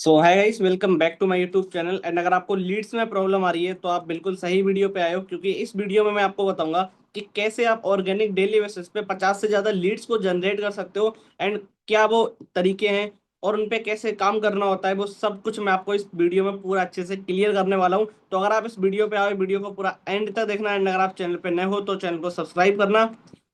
So hi guys, welcome back to my YouTube channel. And अगर आपको Leeds में problem आ रही है तो आप बिल्कुल सही वीडियो पे आए हो, क्योंकि इस वीडियो में मैं आपको बताऊंगा कि कैसे आप ऑर्गेनिक डेली बेसिस पे 50 से ज्यादा लीड्स को जनरेट कर सकते हो। एंड क्या वो तरीके हैं और उन पे कैसे काम करना होता है, वो सब कुछ मैं आपको इस वीडियो में पूरा अच्छे से क्लियर करने वाला हूँ। तो अगर आप इस वीडियो पे आए, वीडियो को पूरा एंड तक देखना। एंड अगर आप चैनल पे नए हो तो चैनल को सब्सक्राइब करना।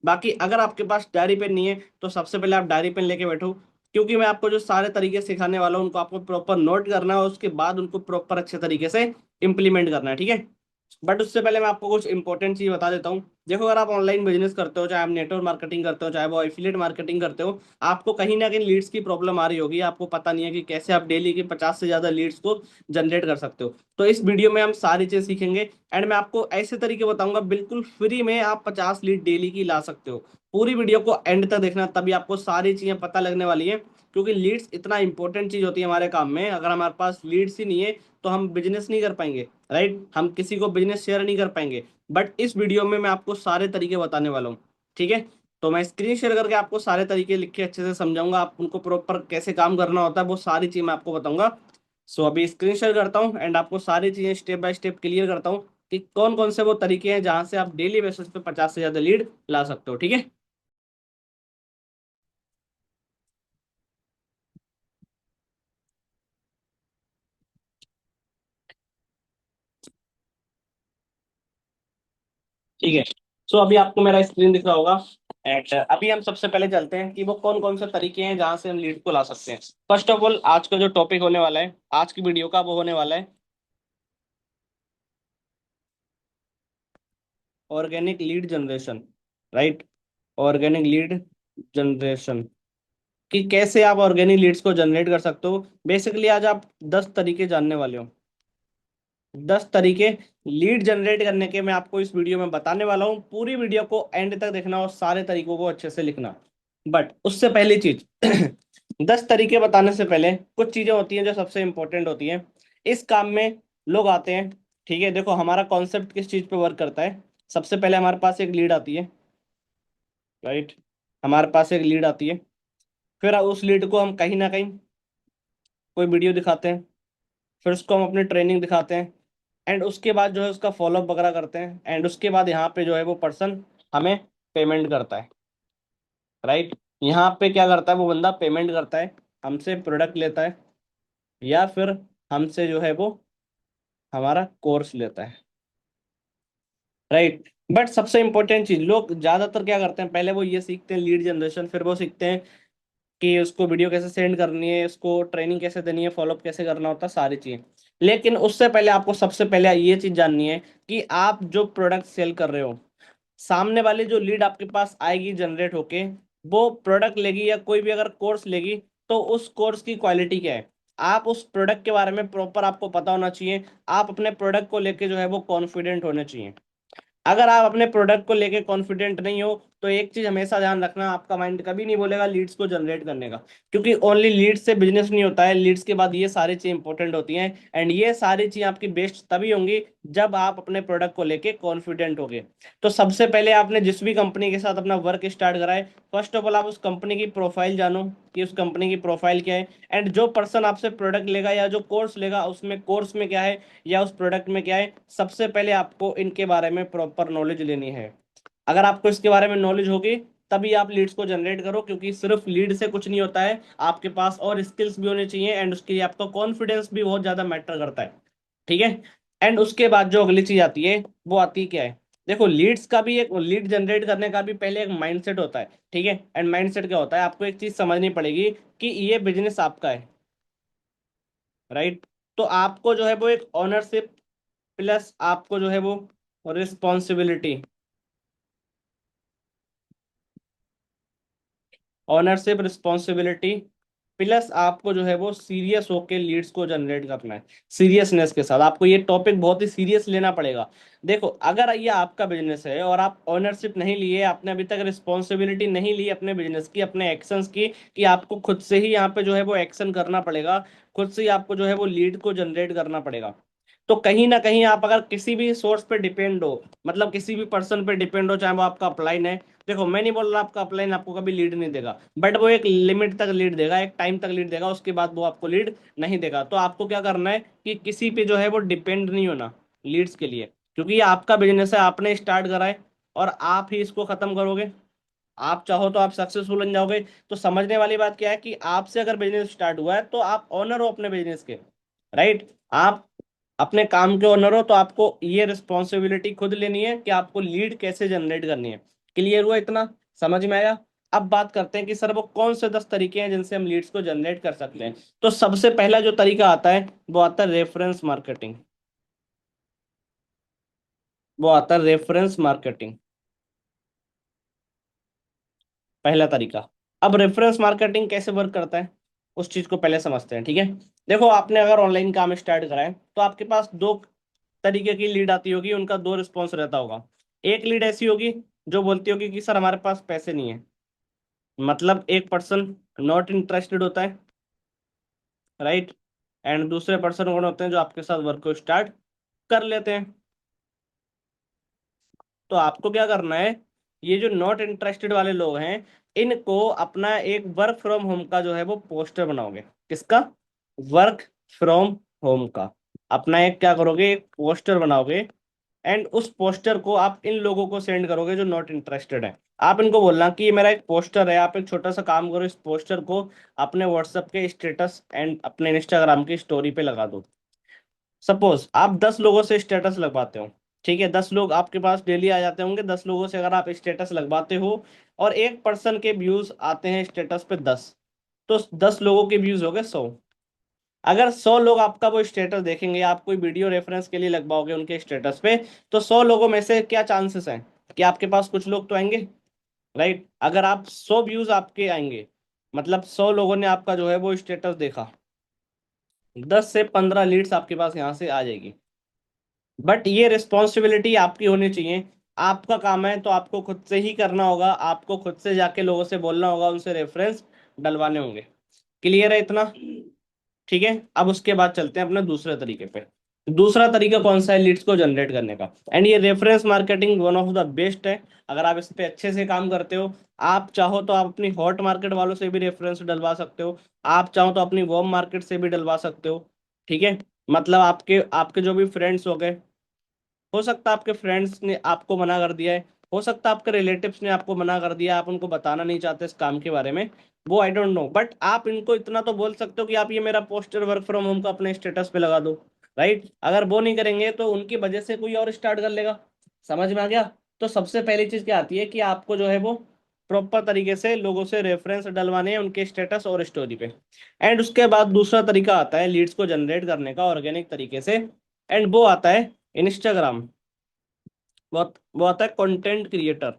बाकी अगर आपके पास डायरी पेन नहीं है तो सबसे पहले आप डायरी पेन लेके बैठो, क्योंकि मैं आपको जो सारे तरीके सिखाने वाला हूँ उनको आपको प्रॉपर नोट करना है और उसके बाद उनको प्रॉपर अच्छे तरीके से इंप्लीमेंट करना है, ठीक है। बट उससे पहले मैं आपको कुछ इंपॉर्टेंट चीज बता देता हूँ। देखो, अगर आप ऑनलाइन बिजनेस करते हो, चाहे आप नेटवर्क मार्केटिंग करते हो, चाहे वो एफिलिएट मार्केटिंग करते हो, आपको कहीं ना कहीं लीड्स की प्रॉब्लम आ रही होगी। आपको पता नहीं है कि कैसे आप डेली के 50 से ज्यादा लीड्स को जनरेट कर सकते हो। तो इस वीडियो में हम सारी चीज सीखेंगे। एंड मैं आपको ऐसे तरीके बताऊंगा बिल्कुल फ्री में आप 50 लीड डेली की ला सकते हो। पूरी वीडियो को एंड तक देखना, तभी आपको सारी चीजें पता लगने वाली है। क्योंकि लीड्स इतना इंपॉर्टेंट चीज होती है हमारे काम में। अगर हमारे पास लीड्स ही नहीं है तो हम बिजनेस नहीं कर पाएंगे, राइट। हम किसी को बिजनेस शेयर नहीं कर पाएंगे। बट इस वीडियो में मैं आपको सारे तरीके बताने वाला हूँ, ठीक है। तो मैं स्क्रीन शेयर करके आपको सारे तरीके लिख के अच्छे से समझाऊंगा। आप उनको प्रॉपर कैसे काम करना होता है वो सारी चीज मैं आपको बताऊंगा। सो अभी स्क्रीन शेयर करता हूँ एंड आपको सारी चीजें स्टेप बाय स्टेप क्लियर करता हूँ कि कौन कौन से वो तरीके हैं जहां से आप डेली बेसिस पे 50 से ज्यादा लीड ला सकते हो, ठीक है। ठीक है। सो अभी आपको मेरा स्क्रीन दिख रहा होगा। एंड अभी हम सबसे पहले चलते हैं कि वो कौन कौन से तरीके हैं जहां से हम लीड को ला सकते हैं। फर्स्ट ऑफ ऑल, आज का जो टॉपिक होने वाला है आज की वीडियो का, वो होने वाला है organic lead generation, right. Organic lead generation कि कैसे आप ऑर्गेनिक लीड्स को जनरेट कर सकते हो। बेसिकली आज आप 10 तरीके जानने वाले हो। 10 तरीके लीड जनरेट करने के मैं आपको इस वीडियो में बताने वाला हूँ। पूरी वीडियो को एंड तक देखना और सारे तरीकों को अच्छे से लिखना। बट उससे पहली चीज 10 तरीके बताने से पहले कुछ चीजें होती हैं जो सबसे इंपॉर्टेंट होती हैं इस काम में। लोग आते हैं, ठीक है। देखो, हमारा कॉन्सेप्ट किस चीज पे वर्क करता है। सबसे पहले हमारे पास एक लीड आती है, राइट। हमारे पास एक लीड आती है। फिर उस लीड को हम कहीं ना कहीं कोई वीडियो दिखाते हैं। फिर उसको हम अपनी ट्रेनिंग दिखाते हैं। एंड उसके बाद जो है उसका फॉलोअप वगैरह करते हैं। एंड उसके बाद यहाँ पे जो है वो पर्सन हमें पेमेंट करता है, राइट। यहाँ पे क्या करता है वो बंदा, पेमेंट करता है, हमसे प्रोडक्ट लेता है, या फिर हमसे जो है वो हमारा कोर्स लेता है, राइट। बट सबसे इंपॉर्टेंट चीज, लोग ज्यादातर क्या करते हैं, पहले वो ये सीखते हैं लीड जनरेशन, फिर वो सीखते हैं कि उसको वीडियो कैसे सेंड करनी है, उसको ट्रेनिंग कैसे देनी है, फॉलोअप कैसे करना होता है, सारी चीजें। लेकिन उससे पहले आपको सबसे पहले ये चीज जाननी है कि आप जो प्रोडक्ट सेल कर रहे हो, सामने वाली जो लीड आपके पास आएगी जनरेट होके, वो प्रोडक्ट लेगी या कोई भी अगर कोर्स लेगी, तो उस कोर्स की क्वालिटी क्या है। आप उस प्रोडक्ट के बारे में प्रॉपर आपको पता होना चाहिए। आप अपने प्रोडक्ट को लेके जो है वो कॉन्फिडेंट होने चाहिए। अगर आप अपने प्रोडक्ट को लेके कॉन्फिडेंट नहीं हो तो एक चीज हमेशा ध्यान रखना, आपका माइंड कभी नहीं बोलेगा लीड्स को जनरेट करने का। क्योंकि ओनली लीड्स से बिजनेस नहीं होता है, लीड्स के बाद ये सारी चीज इंपॉर्टेंट होती हैं। एंड ये सारी चीज आपकी बेस्ट तभी होंगी जब आप अपने प्रोडक्ट को लेके कॉन्फिडेंट होगे। तो सबसे पहले आपने जिस भी कंपनी के साथ अपना वर्क स्टार्ट करा है, फर्स्ट ऑफ ऑल आप उस कंपनी की प्रोफाइल जानो कि उस कंपनी की प्रोफाइल क्या है। एंड जो पर्सन आपसे प्रोडक्ट लेगा या जो कोर्स लेगा, उसमें कोर्स में क्या है या उस प्रोडक्ट में क्या है, सबसे पहले आपको इनके बारे में प्रॉपर नॉलेज लेनी है। अगर आपको इसके बारे में नॉलेज होगी तभी आप लीड्स को जनरेट करो, क्योंकि सिर्फ लीड से कुछ नहीं होता है। आपके पास और स्किल्स भी होने चाहिए एंड उसके लिए आपका कॉन्फिडेंस भी बहुत ज्यादा मैटर करता है, ठीक है। एंड उसके बाद जो अगली चीज आती है वो आती है क्या है। देखो, लीड्स का भी एक लीड जनरेट करने का भी पहले एक माइंडसेट होता है, ठीक है। एंड माइंडसेट क्या होता है, आपको एक चीज समझनी पड़ेगी कि ये बिजनेस आपका है, राइट। तो आपको जो है वो एक ऑनरशिप प्लस आपको जो है वो रिस्पॉन्सिबिलिटी, ऑनरशिप रिस्पॉन्सिबिलिटी प्लस आपको जो है वो सीरियस होके लीड्स को जनरेट करना है। सीरियसनेस के साथ आपको ये टॉपिक बहुत ही सीरियस लेना पड़ेगा। देखो, अगर ये आपका बिजनेस है और आप ऑनरशिप नहीं लिए, आपने अभी तक रिस्पॉन्सिबिलिटी नहीं ली अपने बिजनेस की, अपने एक्शंस की, कि आपको खुद से ही यहाँ पे जो है वो एक्शन करना पड़ेगा, खुद से ही आपको जो है वो लीड को जनरेट करना पड़ेगा। तो कहीं ना कहीं आप अगर किसी भी सोर्स पे डिपेंड हो, मतलब किसी भी पर्सन पे डिपेंड हो, चाहे वो आपका अपलाइन है, देखो मैं नहीं बोल रहा आपका अपलाइन आपको कभी लीड नहीं देगा, बट वो एक लिमिट तक लीड देगा, एक टाइम तक लीड देगा, उसके बाद वो आपको लीड नहीं देगा। तो आपको क्या करना है कि किसी पे जो है वो डिपेंड नहीं होना लीड्स के लिए, क्योंकि ये आपका बिजनेस है, आपने स्टार्ट करा है और आप ही इसको खत्म करोगे। आप चाहो तो आप सक्सेसफुल बन जाओगे। तो समझने वाली बात क्या है कि आपसे अगर बिजनेस स्टार्ट हुआ है तो आप ओनर हो अपने बिजनेस के, राइट। आप अपने काम के ओनर हो, तो आपको ये रिस्पॉन्सिबिलिटी खुद लेनी है कि आपको लीड कैसे जनरेट करनी है। क्लियर हुआ इतना? समझ में आया? अब बात करते हैं कि सर वो कौन से 10 तरीके हैं जिनसे हम लीड्स को जनरेट कर सकते हैं। तो सबसे पहला जो तरीका आता है वो आता है रेफरेंस मार्केटिंग। वो आता है रेफरेंस मार्केटिंग, पहला तरीका। अब रेफरेंस मार्केटिंग कैसे वर्क करता है उस चीज को पहले समझते हैं, ठीक है। देखो आपने अगर ऑनलाइन काम स्टार्ट करा है तो आपके पास दो तरीके की लीड आती होगी, उनका दो रिस्पॉन्स रहता होगा। एक लीड ऐसी होगी जो बोलती होगी कि सर हमारे पास पैसे नहीं है, मतलब एक पर्सन नॉट इंटरेस्टेड होता है, राइट। एंड दूसरे पर्सन कौन होते हैं जो आपके साथ वर्क को स्टार्ट कर लेते हैं। तो आपको क्या करना है, ये जो नॉट इंटरेस्टेड वाले लोग हैं इनको अपना एक वर्क फ्रॉम होम का जो है वो पोस्टर बनाओगे। किसका? वर्क फ्रॉम होम का। अपना एक क्या करोगे, एक पोस्टर बनाओगे। एंड उस पोस्टर को आप इन लोगों को सेंड करोगे जो नॉट इंटरेस्टेड है। आप इनको बोलना कि ये मेरा एक पोस्टर है, आप एक छोटा सा काम करो, इस पोस्टर को अपने व्हाट्सएप के स्टेटस एंड अपने इंस्टाग्राम की स्टोरी पे लगा दो। सपोज आप 10 लोगों से स्टेटस लगवाते हो, ठीक है, 10 लोग आपके पास डेली आ जाते होंगे, 10 लोगों से अगर आप स्टेटस लगवाते हो और एक पर्सन के व्यूज आते हैं स्टेटस पे 10, तो 10 लोगों के व्यूज हो गए 100। अगर 100 लोग आपका वो स्टेटस देखेंगे, आप कोई वीडियो रेफरेंस के लिए लगवाओगे उनके स्टेटस पे, तो 100 लोगों में से क्या चांसेस हैं कि आपके पास कुछ लोग तो आएंगे, राइट। अगर आप 100 व्यूज आपके आएंगे, मतलब 100 लोगों ने आपका जो है वो स्टेटस देखा, 10 से 15 लीड्स आपके पास यहाँ से आ जाएगी। बट ये रिस्पॉन्सिबिलिटी आपकी होनी चाहिए। आपका काम है तो आपको खुद से ही करना होगा, आपको खुद से जाके लोगों से बोलना होगा, उनसे रेफरेंस डलवाने होंगे। क्लियर है इतना? ठीक है। अब उसके बाद चलते हैं अपने दूसरे तरीके पे। दूसरा तरीका कौन सा है लीड्स को जनरेट करने का? एंड ये reference marketing one of the best है अगर आप इस पे अच्छे से काम करते हो। आप चाहो तो आप अपनी हॉट मार्केट वालों से भी रेफरेंस डलवा सकते हो, आप चाहो तो अपनी वॉर्म मार्केट से भी डलवा सकते हो, ठीक है। मतलब आपके आपके जो भी फ्रेंड्स हो गए, हो सकता है आपके फ्रेंड्स ने आपको मना कर दिया है, हो सकता है आपके रिलेटिव्स ने आपको मना कर दिया, आप उनको बताना नहीं चाहते इस काम के बारे में, वो आई डोंट नो, बट आप इनको इतना तो बोल सकते हो कि आप ये मेरा पोस्टर वर्क फ्रॉम होम का अपने स्टेटस पे लगा दो, राइट। अगर वो नहीं करेंगे तो उनकी वजह से कोई और स्टार्ट कर लेगा। समझ में आ गया? तो सबसे पहली चीज क्या आती है कि आपको जो है वो प्रॉपर तरीके से लोगों से रेफरेंस डलवाने हैं उनके स्टेटस और स्टोरी पे। एंड उसके बाद दूसरा तरीका आता है लीड्स को जनरेट करने का ऑर्गेनिक तरीके से, एंड वो आता है इंस्टाग्राम। वो आता है कंटेंट क्रिएटर।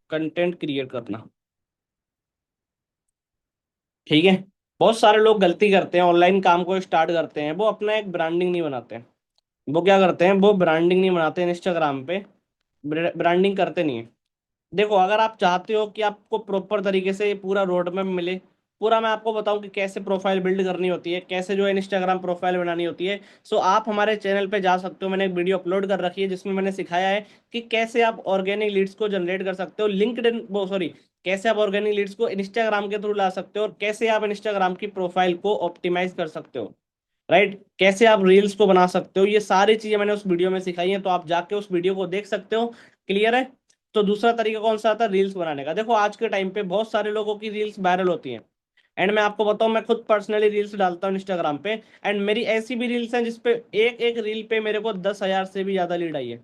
कंटेंट क्रिएट करना, ठीक है। बहुत सारे लोग गलती करते हैं, ऑनलाइन काम को स्टार्ट करते हैं, वो अपना एक ब्रांडिंग नहीं बनाते हैं। वो क्या करते हैं, वो ब्रांडिंग नहीं बनाते इंस्टाग्राम पे, ब्रांडिंग करते नहीं है। देखो अगर आप चाहते हो कि आपको प्रॉपर तरीके से ये पूरा रोड मैप मिले, पूरा मैं आपको बताऊं कि कैसे प्रोफाइल बिल्ड करनी होती है, कैसे जो है इंस्टाग्राम प्रोफाइल बनानी होती है, सो आप हमारे चैनल पे जा सकते हो। मैंने एक वीडियो अपलोड कर रखी है जिसमें मैंने सिखाया है कि कैसे आप ऑर्गेनिक लीड्स को जनरेट कर सकते हो लिंक्डइन वो सॉरी कैसे आप ऑर्गेनिक लीड्स को इंस्टाग्राम के थ्रू ला सकते हो, और कैसे आप इंस्टाग्राम की प्रोफाइल को ऑप्टिमाइज कर सकते हो, राइट। कैसे आप रील्स को बना सकते हो, ये सारी चीजें मैंने उस वीडियो में सिखाई हैं, तो आप जाके उस वीडियो को देख सकते हो। क्लियर है? तो दूसरा तरीका कौन सा आता है रील्स बनाने का? देखो आज के टाइम पे बहुत सारे लोगों की रील्स वायरल होती हैं। एंड मैं आपको बताऊं, मैं खुद पर्सनली रील्स डालता हूँ इंस्टाग्राम पे, एंड मेरी ऐसी भी रील्स हैं जिसपे एक एक रील पे मेरे को 10,000 से भी ज्यादा लीड आई है।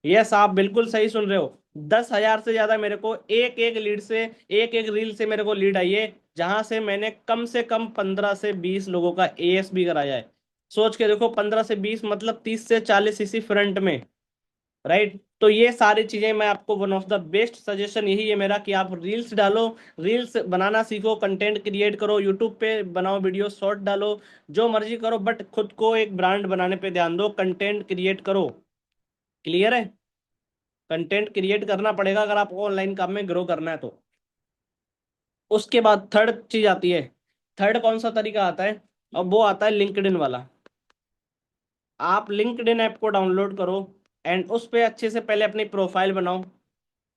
यस, आप बिल्कुल सही सुन रहे हो, 10,000 से ज्यादा मेरे को एक एक लीड से, एक एक रील से मेरे को लीड आई है, जहां से कम 15 से 20 लोगों का एएस भी कराया है। सोच के देखो, 15 से 20 मतलब 30 से 40 इसी फ्रंट में, राइट। तो ये सारी चीजें मैं आपको one of the best suggestion यही है मेरा कि आप रील्स डालो, रील्स बनाना सीखो, कंटेंट क्रिएट करो, यूट्यूब पे बनाओ वीडियो, शॉर्ट डालो, जो मर्जी करो, बट खुद को एक ब्रांड बनाने पे ध्यान दो, कंटेंट क्रिएट करो। क्लियर है? कंटेंट क्रिएट करना पड़ेगा अगर आपको ऑनलाइन काम में ग्रो करना है तो। उसके बाद थर्ड चीज आती है, थर्ड कौन सा तरीका आता है? अब वो आता है लिंक्डइन वाला। आप लिंक्डइन ऐप को डाउनलोड करो एंड उस पे अच्छे से पहले अपनी प्रोफाइल बनाओ,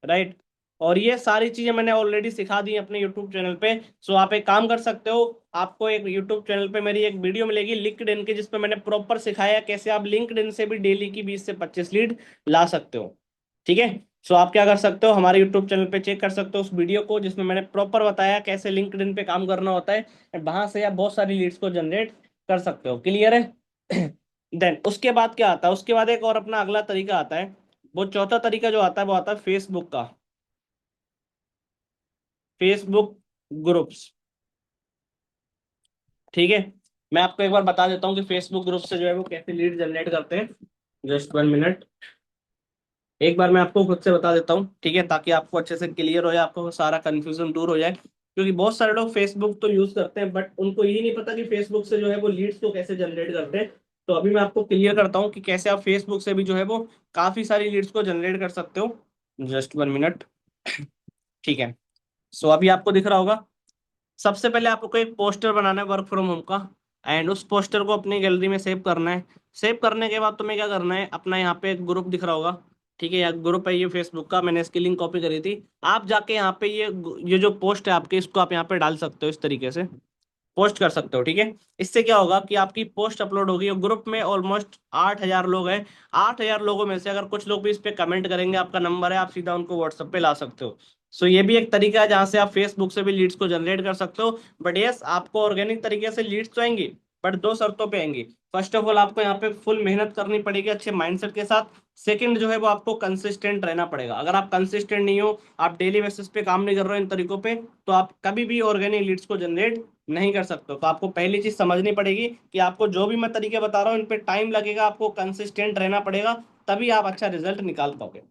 राइट। और ये सारी चीजें मैंने ऑलरेडी सिखा दी हैं अपने यूट्यूब चैनल पे। सो आप एक काम कर सकते हो, आपको एक यूट्यूब चैनल पे मेरी एक वीडियो मिलेगी लिंक्डइन की, जिसपे मैंने प्रॉपर सिखाया है कैसे आप लिंक्डइन से भी डेली की 20 से 25 लीड ला सकते हो। ठीक है। सो आप क्या कर सकते हो, हमारे यूट्यूब चैनल पे चेक कर सकते हो उस वीडियो को, जिसमें मैंने प्रॉपर बताया कैसे लिंक्डइन पे काम करना होता है, एंड वहां से आप बहुत सारी लीड्स को जनरेट कर सकते हो। क्लियर है? देन उसके बाद क्या आता है, उसके बाद एक और अपना अगला तरीका आता है। वो चौथा तरीका जो आता है वो आता है फेसबुक का, फेसबुक ग्रुप्स। ठीक है। मैं आपको एक बार बता देता हूँ कि फेसबुक ग्रुप से जो है वो कैसे लीड जनरेट करते हैं। Just 1 minute. एक बार मैं आपको खुद से बता देता हूँ, ठीक है, ताकि आपको अच्छे से क्लियर हो जाए, आपको सारा कंफ्यूजन दूर हो जाए, क्योंकि बहुत सारे लोग फेसबुक तो यूज करते हैं बट उनको ये नहीं पता कि फेसबुक से जो है वो लीड्स को कैसे जनरेट करते हैं। तो अभी मैं आपको क्लियर करता हूँ कि कैसे आप फेसबुक से भी जो है वो काफी सारी लीड्स को जनरेट कर सकते हो। Just 1 minute. ठीक है। सो अभी आपको दिख रहा होगा। सबसे पहले आपको एक पोस्टर बनाना है वर्क फ्रॉम होम का, एंड उस पोस्टर को अपनी गैलरी में सेव करना है। सेव करने के बाद तुम्हें क्या करना है, अपना यहाँ पे एक ग्रुप दिख रहा होगा, ठीक है, या ग्रुप है ये फेसबुक का, मैंने इसकी लिंक कॉपी करी थी। आप जाके यहाँ पे ये जो पोस्ट है आपकी, इसको आप यहाँ पे डाल सकते हो, इस तरीके से पोस्ट कर सकते हो। ठीक है। इससे क्या होगा कि आपकी पोस्ट अपलोड होगी और ग्रुप में ऑलमोस्ट 8,000 लोग हैं। 8,000 लोगों में से अगर कुछ लोग भी इस पे कमेंट करेंगे, आपका नंबर है, आप सीधा उनको व्हाट्सएप पे ला सकते हो। सो ये भी एक तरीका है जहां से आप फेसबुक से भी लीड्स को जनरेट कर सकते हो। बट यस, आपको ऑर्गेनिक तरीके से लीड्स तो आएंगी, बट दो शर्तों पे आएंगी। फर्स्ट ऑफ ऑल, आपको यहाँ पे फुल मेहनत करनी पड़ेगी अच्छे माइंडसेट के साथ। सेकंड जो है वो आपको कंसिस्टेंट रहना पड़ेगा। अगर आप कंसिस्टेंट नहीं हो, आप डेली बेसिस पे काम नहीं कर रहे हो इन तरीकों पे, तो आप कभी भी ऑर्गेनिक लीड्स को जनरेट नहीं कर सकते हो। तो आपको पहली चीज समझनी पड़ेगी कि आपको जो भी मैं तरीके बता रहा हूँ इन पे टाइम लगेगा, आपको कंसिस्टेंट रहना पड़ेगा, तभी आप अच्छा रिजल्ट निकाल पाओगे।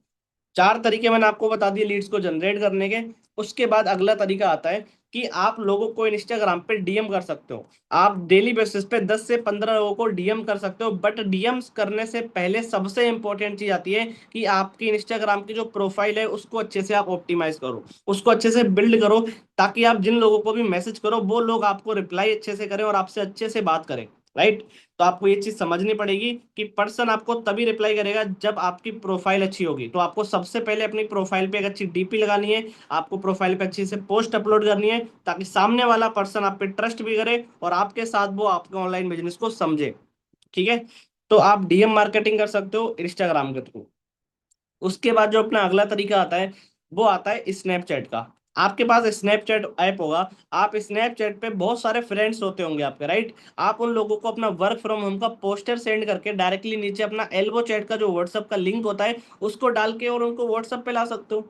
4 तरीके मैंने आपको बता दिए लीड्स को जनरेट करने के। उसके बाद अगला तरीका आता है कि आप लोगों को इंस्टाग्राम पे डीएम कर सकते हो। आप डेली बेसिस पे 10 से 15 लोगों को डीएम कर सकते हो, बट डीएम्स करने से पहले सबसे इंपॉर्टेंट चीज आती है कि आपकी इंस्टाग्राम की जो प्रोफाइल है उसको अच्छे से आप ऑप्टिमाइज करो, उसको अच्छे से बिल्ड करो, ताकि आप जिन लोगों को भी मैसेज करो वो लोग आपको रिप्लाई अच्छे से करें और आपसे अच्छे से बात करें, राइट। तो आपको ये चीज समझनी पड़ेगी कि पर्सन आपको तभी रिप्लाई करेगा जब आपकी प्रोफाइल अच्छी होगी। तो आपको सबसे पहले अपनी प्रोफाइल पे एक अच्छी डीपी लगानी है, आपको प्रोफाइल पे अच्छी से पोस्ट अपलोड करनी है, ताकि सामने वाला पर्सन आप पे ट्रस्ट भी करे और आपके साथ वो आपके ऑनलाइन बिजनेस को समझे। ठीक है। तो आप डीएम मार्केटिंग कर सकते हो इंस्टाग्राम के थ्रू। उसके बाद जो अपना अगला तरीका आता है वो आता है स्नैपचैट का। आपके पास स्नैपचैट ऐप होगा। आप स्नैपचैट पे बहुत सारे फ्रेंड्स होते होंगे आपके, राइट। आप उन लोगों को अपना वर्क फ्रॉम होम का पोस्टर सेंड करके डायरेक्टली नीचे अपना एल्बो चैट का जो व्हाट्सएप का लिंक होता है उसको डाल के और उनको व्हाट्सएप पे ला सकते हो।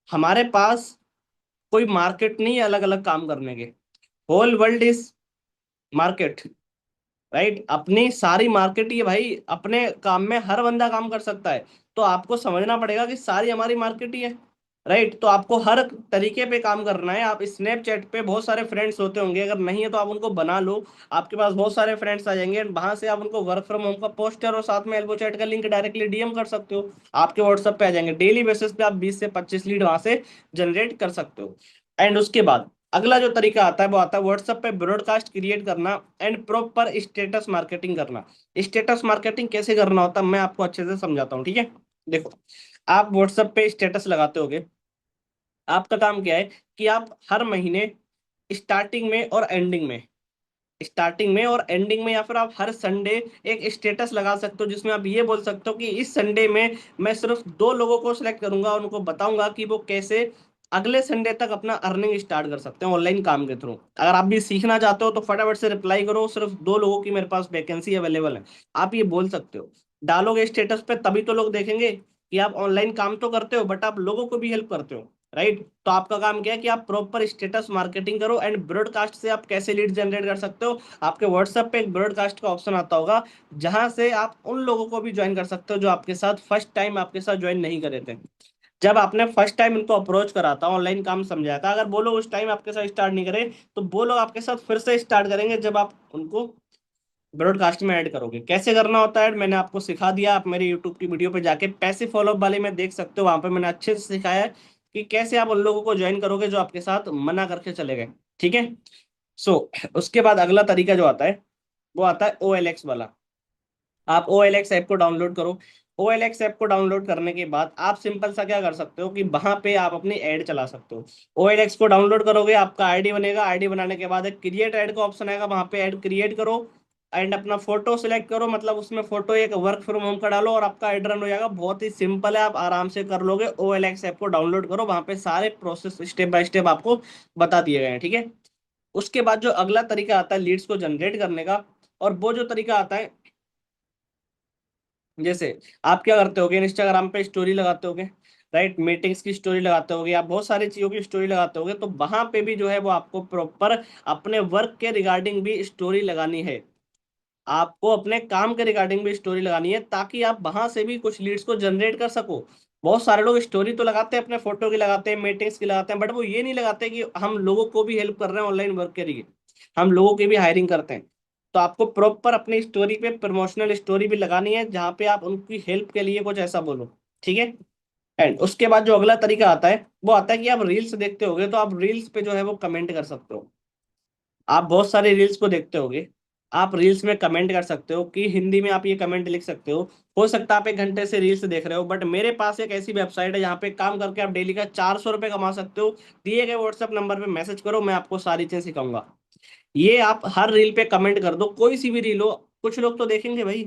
हमारे पास कोई मार्केट नहीं है अलग अलग काम करने के। Whole world is market, right. अपनी सारी मार्केट ही है भाई, अपने काम में हर बंदा काम कर सकता है। तो आपको समझना पड़ेगा कि सारी हमारी मार्केट ही है, राइट। तो आपको हर तरीके पे काम करना है। आप स्नैपचैट पे बहुत सारे फ्रेंड्स होते होंगे, अगर नहीं है तो आप उनको बना लो। आपके पास बहुत सारे फ्रेंड्स आ जाएंगे, वहां से आप उनको वर्क फ्रॉम होम का पोस्टर और साथ में एल्बो चैट का लिंक डायरेक्टली डीएम कर सकते हो, आपके व्हाट्सएप पे आ जाएंगे। डेली बेसिस पे आप 20 से 25 लीड वहां से जनरेट कर सकते हो। एंड उसके बाद अगला जो तरीका आता है वो आता है व्हाट्सएप पे ब्रॉडकास्ट क्रिएट करना एंड प्रॉपर स्टेटस मार्केटिंग करना। स्टेटस मार्केटिंग कैसे करना होता है मैं आपको अच्छे से समझाता हूँ, ठीक है। देखो, आप व्हाट्सएप पे स्टेटस लगाते होगे। आपका काम क्या है कि आप हर महीने स्टार्टिंग में और एंडिंग में, स्टार्टिंग में और एंडिंग में या फिर आप हर संडे एक स्टेटस लगा सकते हो, जिसमें आप ये बोल सकते हो कि इस संडे में मैं सिर्फ 2 लोगों को सिलेक्ट करूंगा, उनको बताऊंगा कि वो कैसे अगले संडे तक अपना अर्निंग स्टार्ट कर सकते हैं ऑनलाइन काम के थ्रू। अगर आप भी सीखना चाहते हो तो फटाफट से रिप्लाई करो, सिर्फ 2 लोगों की मेरे पास वैकेंसी अवेलेबल है। आप ये बोल सकते हो, डालोगे स्टेटस पे तभी तो लोग देखेंगे कि आप ऑनलाइन काम तो करते हो बट आप लोगों को भी हेल्प करते हो, राइट। तो आपका काम क्या है कि आप प्रॉपर स्टेटस मार्केटिंग करो। एंड ब्रॉडकास्ट से आप कैसे लीड जनरेट कर सकते हो, आपके व्हाट्सएप पे एक ब्रॉडकास्ट का ऑप्शन आता होगा, जहां से आप उन लोगों को भी ज्वाइन कर सकते हो जो आपके साथ फर्स्ट टाइम आपके साथ ज्वाइन नहीं करे थे। जब आपने फर्स्ट टाइम इनको अप्रोच करा था, ऑनलाइन काम समझाया था, अगर वो लोग उस टाइम आपके साथ स्टार्ट नहीं करे तो वो लोग आपके साथ फिर से स्टार्ट करेंगे जब आप उनको ब्रॉडकास्ट में ऐड करोगे। कैसे करना होता है मैंने आपको सिखा दिया। आप मेरे यूट्यूब की वीडियो पे जाके पैसे फॉलोअप वाले में देख सकते हो, वहां पे मैंने अच्छे से सिखाया है कि कैसे आप उन लोगों को ज्वाइन करोगे जो आपके साथ मना करके चले गए। ठीक है। सो उसके बाद अगला तरीका जो आता है वो आता है OLX वाला। आप OLX ऐप को डाउनलोड करो। OLX ऐप को डाउनलोड करने के बाद आप सिंपल सा क्या कर सकते हो कि वहां पे आप अपनी ऐड चला सकते हो। OLX को डाउनलोड करोगे, आपका आईडी बनेगा, आईडी बनाने के बाद एक क्रिएट ऐड का ऑप्शन आएगा, वहां पे ऐड क्रिएट करो एंड अपना फोटो सिलेक्ट करो, मतलब उसमें फोटो एक वर्क फ्रॉम होम का डालो और आपका ऐड रन हो जाएगा। बहुत ही सिंपल है, आप आराम से कर लोगे। OLX ऐप को डाउनलोड करो, वहां पे सारे प्रोसेस स्टेप बाय स्टेप आपको बता दिए गए हैं, ठीक है। उसके बाद जो अगला तरीका आता है लीड्स को जनरेट करने का, और वो जो तरीका आता है, जैसे आप क्या करते होगे, इंस्टाग्राम पे स्टोरी लगाते होगे, राइट, मीटिंग्स की स्टोरी लगाते होगे, आप बहुत सारी चीजों की स्टोरी लगाते होगे, तो वहां पे भी जो है वो आपको प्रॉपर अपने वर्क के रिगार्डिंग भी स्टोरी लगानी है। आपको अपने काम के रिगार्डिंग भी स्टोरी लगानी है, ताकि आप वहां से भी कुछ लीड्स को जनरेट कर सको। बहुत सारे लोग स्टोरी तो लगाते हैं, अपने फोटो की लगाते हैं, मीटिंग्स की लगाते हैं, बट वो ये नहीं लगाते कि हम लोगों को भी हेल्प कर रहे हैं ऑनलाइन वर्क के लिए, हम लोगों की भी हायरिंग करते हैं। तो आपको प्रॉपर अपनी स्टोरी पे प्रमोशनल स्टोरी भी लगानी है, जहाँ पे आप उनकी हेल्प के लिए कुछ ऐसा बोलो, ठीक है। एंड उसके बाद जो अगला तरीका आता है वो आता है कि आप रील्स देखते होगे, तो आप रील्स पे जो है वो कमेंट कर सकते हो। आप बहुत सारे रील्स को देखते होगे, आप रील्स में कमेंट कर सकते हो कि हिंदी में आप ये कमेंट लिख सकते हो सकता है आप 1 घंटे से रील्स देख रहे हो, बट मेरे पास एक ऐसी वेबसाइट है जहाँ पे काम करके आप डेली का 400 रुपये कमा सकते हो। दिए गए व्हाट्सएप नंबर पे मैसेज करो, मैं आपको सारी चीजें सिखाऊंगा। ये आप हर रील पे कमेंट कर दो, कोई सी भी रील हो। कुछ लोग तो देखेंगे भाई,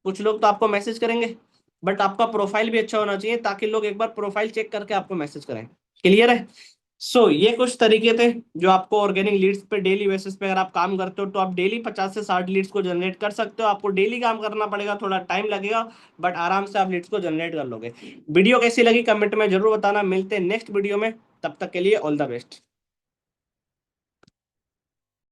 कुछ लोग तो आपको मैसेज करेंगे, बट आपका प्रोफाइल भी अच्छा होना चाहिए ताकि लोग एक बार प्रोफाइल चेक करके आपको मैसेज करें। क्लियर है। ये कुछ तरीके थे जो आपको ऑर्गेनिक लीड्स पे डेली बेसिस पे अगर आप काम करते हो तो आप डेली 50 से 60 लीड्स को जनरेट कर सकते हो। आपको डेली काम करना पड़ेगा, थोड़ा टाइम लगेगा, बट आराम से आप लीड्स को जनरेट कर लोगे। वीडियो कैसी लगी कमेंट में जरूर बताना। मिलते हैं नेक्स्ट वीडियो में, तब तक के लिए ऑल द बेस्ट।